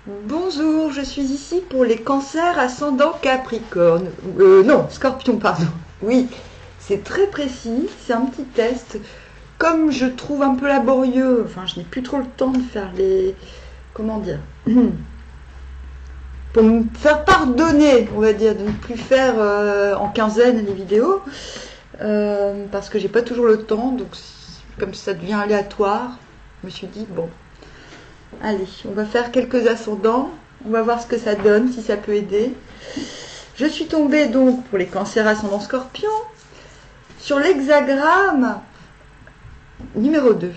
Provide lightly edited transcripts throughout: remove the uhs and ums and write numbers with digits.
Bonjour, je suis ici pour les cancers ascendant Capricorne. Non, Scorpion, pardon. Oui, c'est très précis, c'est un petit test. Comme je trouve un peu laborieux, enfin je n'ai plus trop le temps de faire les... Comment dire pour me faire pardonner, on va dire, de ne plus faire en quinzaine les vidéos. Parce que j'ai pas toujours le temps, donc comme ça devient aléatoire, je me suis dit, bon, allez, on va faire quelques ascendants, on va voir ce que ça donne, si ça peut aider. Je suis tombée donc pour les cancers ascendant Scorpion sur l'hexagramme numéro 2.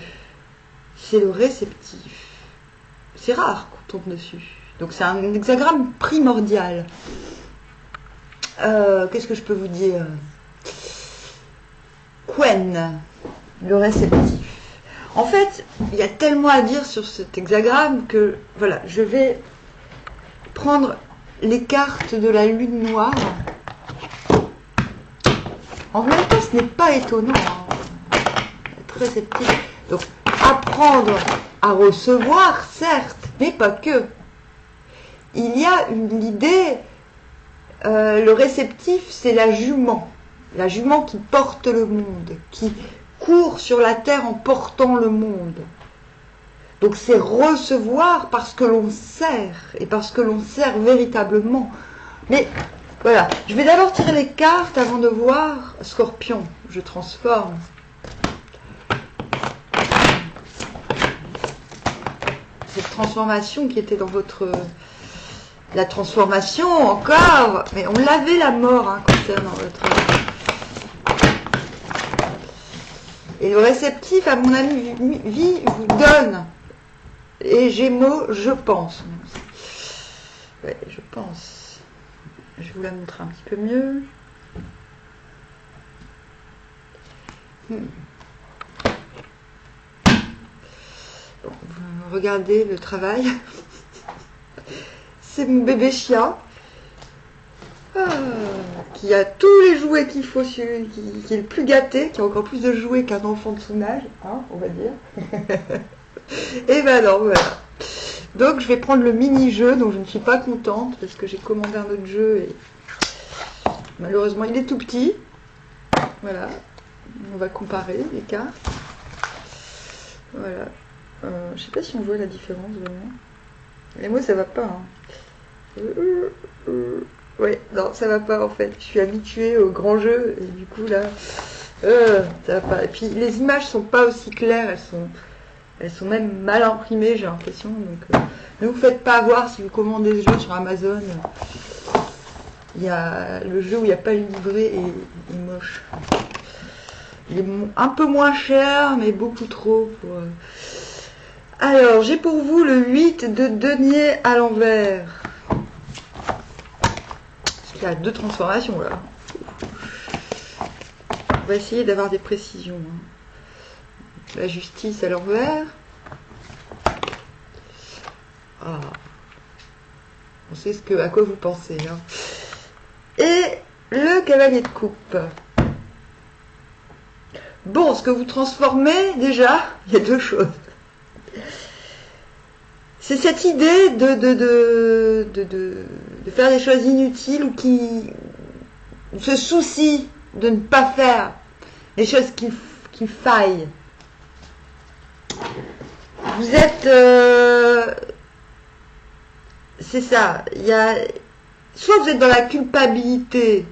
C'est le réceptif. C'est rare qu'on tombe dessus. Donc c'est un hexagramme primordial. Qu'est-ce que je peux vous dire? Quen, le réceptif. En fait, il y a tellement à dire sur cet hexagramme que, voilà, je vais prendre les cartes de la lune noire. En même temps, ce n'est pas étonnant. Être réceptif. Donc, apprendre à recevoir, certes, mais pas que. Il y a l'idée, le réceptif, c'est la jument qui porte le monde, qui court sur la terre en portant le monde. Donc c'est recevoir parce que l'on sert, et parce que l'on sert véritablement. Mais voilà, je vais d'abord tirer les cartes avant de voir Scorpion. Je transforme. Cette transformation qui était dans votre... La transformation encore, mais on l'avait la mort hein, concernant votre... Et le réceptif, à mon avis, vous donne. Et Gémeaux, je pense. Ouais, je pense. Je vais vous la montrer un petit peu mieux. Bon, regardez le travail. C'est mon bébé chien. Qui a tous les jouets qu'il faut, qui est le plus gâté, qui a encore plus de jouets qu'un enfant de son âge, hein, on va dire. Et ben non, voilà. Donc je vais prendre le mini-jeu dont je ne suis pas contente parce que j'ai commandé un autre jeu et malheureusement il est tout petit. Voilà. On va comparer les cartes. Voilà. Je sais pas si on voit la différence vraiment. Mais moi ça va pas. Hein. Ouais, non, ça va pas en fait. Je suis habituée aux grands jeux et du coup là, ça va pas. Et puis les images sont pas aussi claires, elles sont même mal imprimées, j'ai l'impression. Donc, ne vous faites pas avoir si vous commandez ce jeu sur Amazon. Il y a le jeu où il n'y a pas le livret et il est moche. Il est un peu moins cher, mais beaucoup trop pour. Alors, j'ai pour vous le 8 de denier à l'envers. Il y a 2 transformations là. On va essayer d'avoir des précisions. La justice à l'envers. Ah. On sait à quoi vous pensez. Hein. Et le cavalier de coupe. Bon, ce que vous transformez, déjà, il y a 2 choses. C'est cette idée de faire des choses inutiles ou qui se soucient de ne pas faire des choses qui faillent. Vous êtes... c'est ça. Il y a, soit vous êtes dans la culpabilité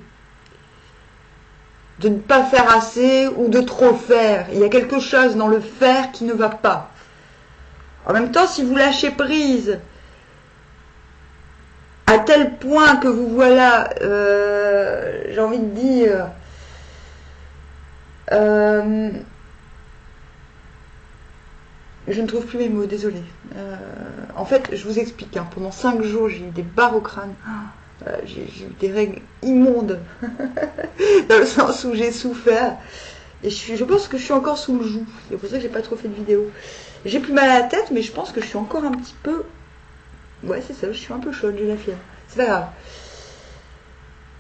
de ne pas faire assez ou de trop faire. Il y a quelque chose dans le faire qui ne va pas. En même temps, si vous lâchez prise à tel point que vous voilà, j'ai envie de dire, je ne trouve plus mes mots, désolée. En fait, je vous explique, hein, pendant 5 jours, j'ai eu des barres au crâne. J'ai eu des règles immondes, dans le sens où j'ai souffert. Et je pense que je suis encore sous le joug. C'est pour ça que j'ai pas trop fait de vidéos. J'ai plus mal à la tête, mais je pense que je suis encore un petit peu... Ouais, c'est ça, je suis un peu chaude, j'ai la fièvre. C'est pas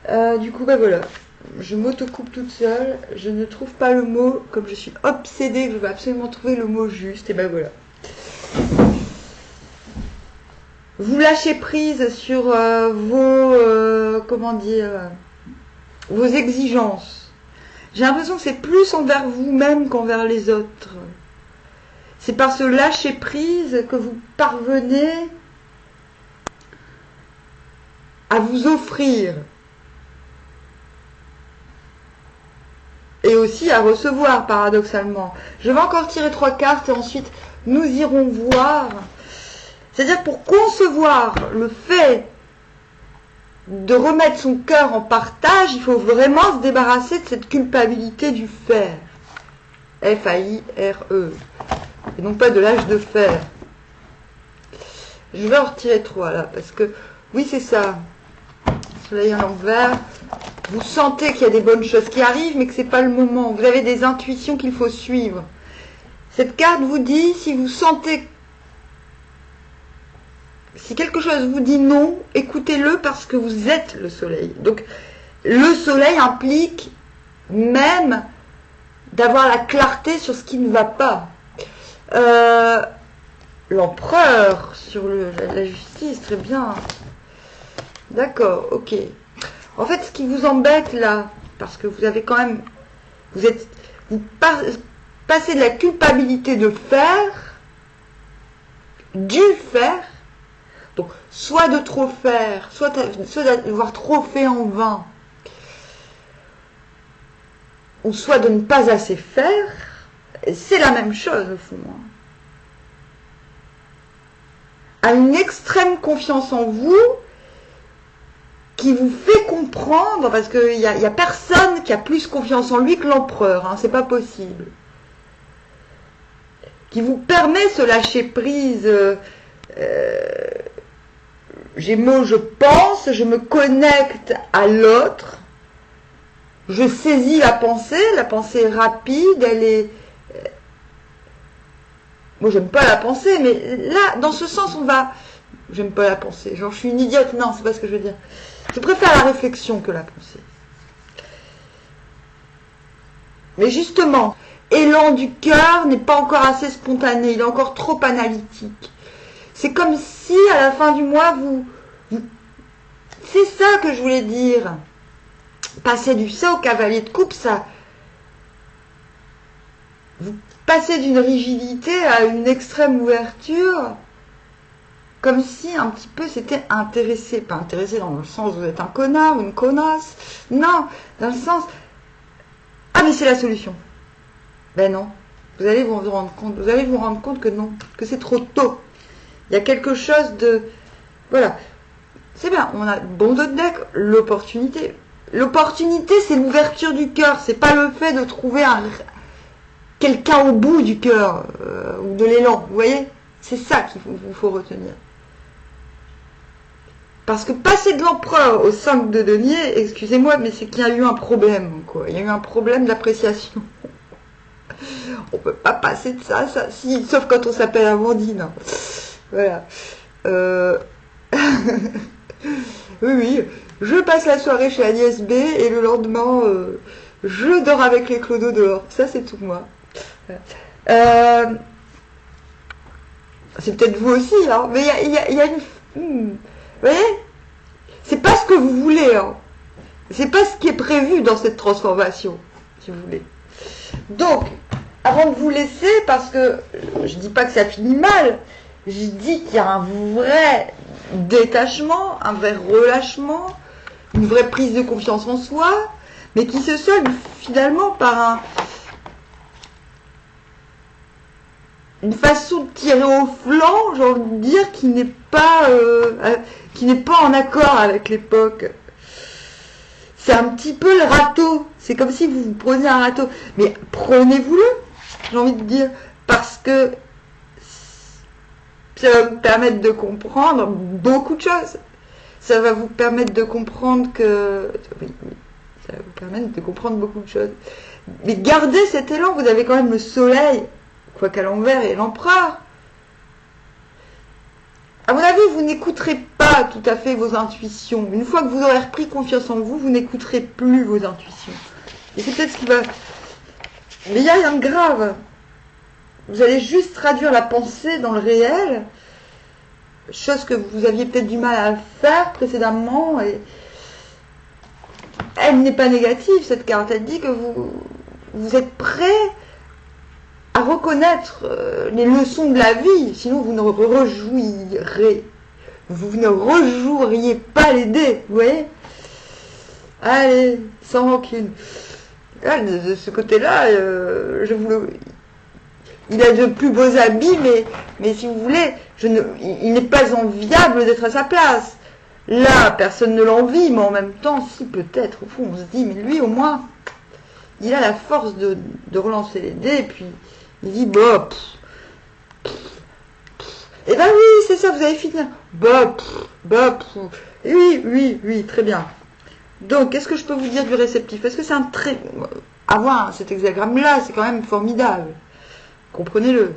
grave. Du coup, bah voilà. Je m'autocoupe toute seule. Je ne trouve pas le mot, comme je suis obsédée, que je veux absolument trouver le mot juste. Et bah voilà. vous lâchez prise sur comment dire, vos exigences. J'ai l'impression que c'est plus envers vous-même qu'envers les autres. C'est par ce lâcher prise que vous parvenez à vous offrir et aussi à recevoir, paradoxalement. Je vais encore tirer 3 cartes et ensuite nous irons voir. C'est-à-dire, pour concevoir le fait de remettre son cœur en partage, il faut vraiment se débarrasser de cette culpabilité du faire. F-A-I-R-E. Et non pas de l'âge de faire. Je vais en retirer 3 là, parce que, oui, c'est ça. Soleil à l'envers. Vous sentez qu'il y a des bonnes choses qui arrivent, mais que c'est pas le moment. Vous avez des intuitions qu'il faut suivre. Cette carte vous dit, si vous sentez, si quelque chose vous dit non, écoutez-le parce que vous êtes le soleil. Donc, le soleil implique même d'avoir la clarté sur ce qui ne va pas. L'empereur sur la justice, très bien. D'accord, ok. En fait, ce qui vous embête là, parce que vous avez quand même, vous passez de la culpabilité de faire, du faire, donc soit de trop faire, soit d'avoir trop fait en vain, ou soit de ne pas assez faire, c'est la même chose au fond. À une extrême confiance en vous, qui vous fait comprendre, parce qu'il y a personne qui a plus confiance en lui que l'empereur, hein, c'est pas possible. Qui vous permet ce lâcher prise, Gémeaux, je pense, je me connecte à l'autre, je saisis la pensée est rapide, elle est... Moi j'aime pas la pensée, mais là, dans ce sens, on va... J'aime pas la pensée, genre je suis une idiote, non, c'est pas ce que je veux dire. Je préfère la réflexion que la pensée. Mais justement, l'élan du cœur n'est pas encore assez spontané, il est encore trop analytique. C'est comme si, à la fin du mois, c'est ça que je voulais dire. Passer du ça au cavalier de coupe, ça... Vous passez d'une rigidité à une extrême ouverture... Comme si un petit peu c'était intéressé, pas intéressé dans le sens où vous êtes un connard ou une connasse, non, dans le sens, ah mais c'est la solution. Ben non, vous allez vous rendre compte que non, que c'est trop tôt. Il y a quelque chose de, voilà, c'est bien, on a bon de deck, l'opportunité. L'opportunité c'est l'ouverture du cœur, c'est pas le fait de trouver quelqu'un au bout du cœur, ou de l'élan, vous voyez, c'est ça qu'il faut retenir. Parce que passer de l'empereur au 5 de denier, excusez-moi, mais c'est qu'il y a eu un problème, quoi. Il y a eu un problème d'appréciation. On peut pas passer de ça, si, sauf quand on s'appelle Amandine. Voilà. Oui, je passe la soirée chez Agnès B et le lendemain, je dors avec les clodos dehors. Ça, c'est tout moi. C'est peut-être vous aussi, hein, mais il y a une... Vous voyez, c'est pas ce que vous voulez, hein. C'est pas ce qui est prévu dans cette transformation, si vous voulez. Donc, avant de vous laisser, parce que je dis pas que ça finit mal, je dis qu'il y a un vrai détachement, un vrai relâchement, une vraie prise de confiance en soi, mais qui se solde finalement par une façon de tirer au flanc, j'ai envie de dire, qui n'est pas en accord avec l'époque. C'est un petit peu le râteau. C'est comme si vous preniez un râteau. Mais prenez-vous-le, j'ai envie de dire, parce que ça va vous permettre de comprendre beaucoup de choses. Ça va vous permettre de comprendre que... Oui, ça va vous permettre de comprendre beaucoup de choses. Mais gardez cet élan, vous avez quand même le soleil, quoi qu'à l'envers, et l'empereur. À mon avis, vous n'écouterez pas tout à fait vos intuitions. Une fois que vous aurez repris confiance en vous, vous n'écouterez plus vos intuitions. Et c'est peut-être ce qui va... Mais il n'y a rien de grave. Vous allez juste traduire la pensée dans le réel. chose que vous aviez peut-être du mal à faire précédemment. Et elle n'est pas négative, cette carte. Elle dit que vous êtes prêt à reconnaître les leçons de la vie, sinon vous ne rejoueriez pas les dés, vous voyez. Allez, sans rancune. Là, de ce côté-là, il a de plus beaux habits, mais si vous voulez, il n'est pas enviable d'être à sa place. Là, personne ne l'envie, mais en même temps, si peut-être, au fond, on se dit, mais lui, au moins, il a la force de relancer les dés, et puis il dit, bah, eh ben oui, c'est ça, vous allez finir. Oui, très bien. Donc, qu'est-ce que je peux vous dire du réceptif? Parce que c'est un très... Avoir cet hexagramme-là, c'est quand même formidable. Comprenez-le.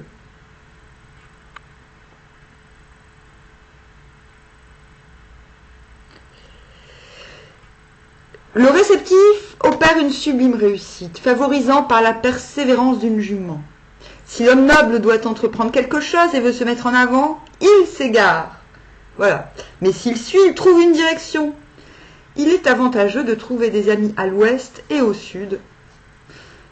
Le réceptif opère une sublime réussite, favorisant par la persévérance d'une jument. Si l'homme noble doit entreprendre quelque chose et veut se mettre en avant, il s'égare. Voilà. Mais s'il suit, il trouve une direction. Il est avantageux de trouver des amis à l'ouest et au sud.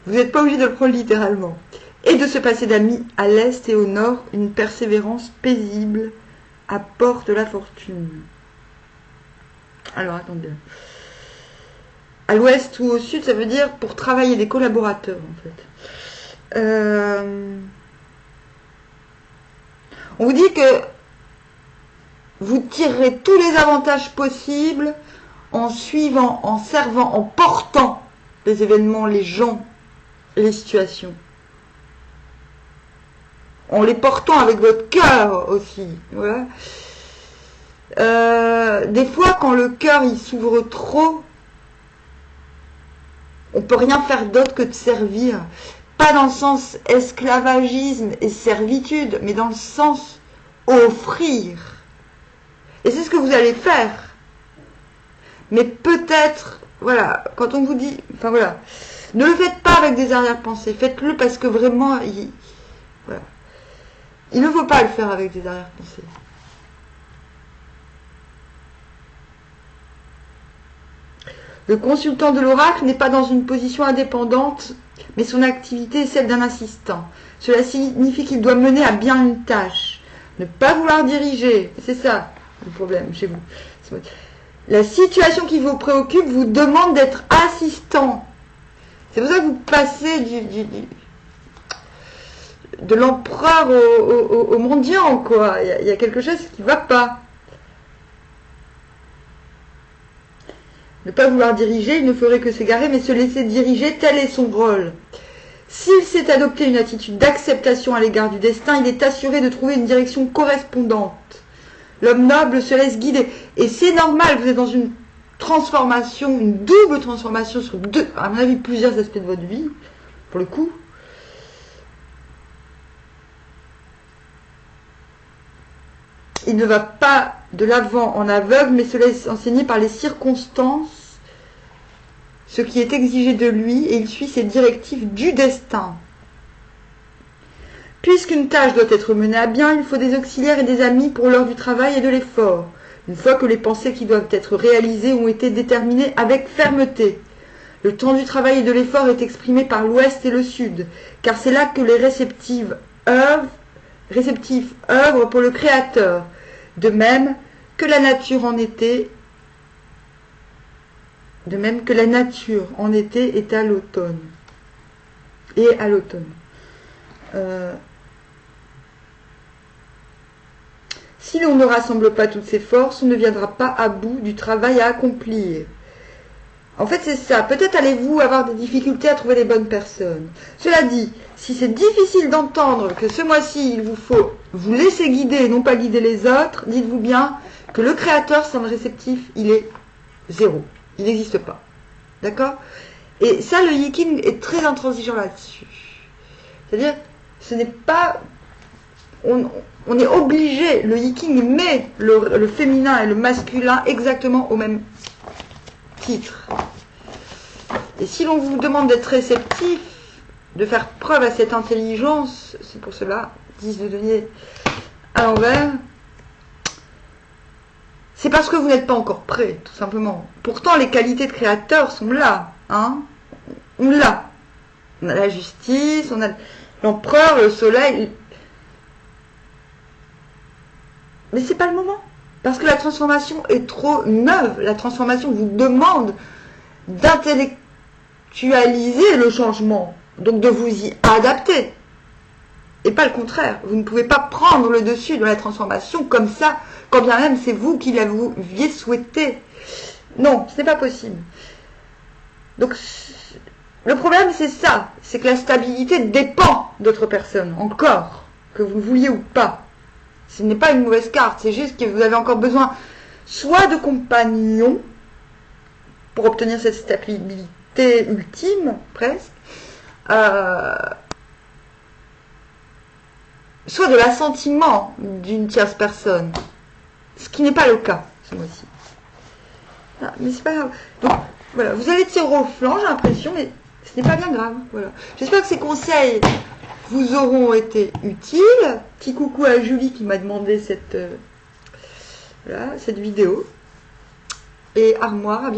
Vous n'êtes pas obligé de le prendre littéralement. Et de se passer d'amis à l'est et au nord, une persévérance paisible apporte la fortune. Alors, attendez. À l'ouest ou au sud, ça veut dire pour travailler des collaborateurs, en fait. On vous dit que vous tirerez tous les avantages possibles en suivant, en servant, en portant les événements, les gens, les situations. En les portant avec votre cœur aussi. Voilà. Des fois, quand le cœur il s'ouvre trop, on peut rien faire d'autre que de servir. Pas dans le sens esclavagisme et servitude, mais dans le sens offrir. Et c'est ce que vous allez faire. Mais peut-être, voilà, quand on vous dit, enfin voilà, ne le faites pas avec des arrière-pensées, faites-le parce que vraiment, voilà. Il ne faut pas le faire avec des arrière-pensées. Le consultant de l'oracle n'est pas dans une position indépendante, mais son activité est celle d'un assistant. Cela signifie qu'il doit mener à bien une tâche. Ne pas vouloir diriger, c'est ça le problème chez vous. La situation qui vous préoccupe vous demande d'être assistant. C'est pour ça que vous passez de l'empereur au mendiant, quoi. Il y a quelque chose qui ne va pas. Ne pas vouloir diriger, il ne ferait que s'égarer, mais se laisser diriger, tel est son rôle. S'il s'est adopté une attitude d'acceptation à l'égard du destin, il est assuré de trouver une direction correspondante. L'homme noble se laisse guider. Et c'est normal, vous êtes dans une transformation, une double transformation sur à mon avis, plusieurs aspects de votre vie, pour le coup. Il ne va pas de l'avant en aveugle, mais se laisse enseigner par les circonstances, ce qui est exigé de lui, et il suit ses directives du destin. Puisqu'une tâche doit être menée à bien, il faut des auxiliaires et des amis pour l'heure du travail et de l'effort, une fois que les pensées qui doivent être réalisées ont été déterminées avec fermeté. Le temps du travail et de l'effort est exprimé par l'ouest et le sud, car c'est là que les réceptifs œuvrent pour le Créateur, de même que la nature en été, est à l'automne. Et à l'automne. Si l'on ne rassemble pas toutes ses forces, on ne viendra pas à bout du travail à accomplir. En fait, c'est ça. Peut-être allez-vous avoir des difficultés à trouver les bonnes personnes. Cela dit, si c'est difficile d'entendre que ce mois-ci, il vous faut vous laisser guider et non pas guider les autres, dites-vous bien que le créateur sans le réceptif, il est zéro. Il n'existe pas. D'accord? Et ça, le Yiking est très intransigeant là-dessus. C'est-à-dire, ce n'est pas... On est obligé, le Yiking met le féminin et le masculin exactement au même titre. Et si l'on vous demande d'être réceptif, de faire preuve à cette intelligence, c'est pour cela, 10 de denier à l'envers, c'est parce que vous n'êtes pas encore prêt, tout simplement. Pourtant, les qualités de créateur sont là, hein. On l'a. On a la justice, on a l'empereur, le soleil. Mais c'est pas le moment. Parce que la transformation est trop neuve. La transformation vous demande d'intellectualiser le changement. Donc de vous y adapter. Et pas le contraire. Vous ne pouvez pas prendre le dessus de la transformation comme ça, quand bien même c'est vous qui l'aviez souhaité. Non, ce n'est pas possible. Donc, le problème c'est ça. C'est que la stabilité dépend d'autres personnes. Encore. Que vous le vouliez ou pas. Ce n'est pas une mauvaise carte. C'est juste que vous avez encore besoin soit de compagnons pour obtenir cette stabilité ultime, presque. Soit de l'assentiment d'une tierce personne. Ce qui n'est pas le cas, ce mois-ci. Ah, mais c'est pas grave. Donc, voilà, vous allez tirer au flanc, j'ai l'impression, mais ce n'est pas bien grave. Voilà. J'espère que ces conseils vous auront été utiles. Petit coucou à Julie qui m'a demandé cette vidéo. Et Armoire, à bientôt.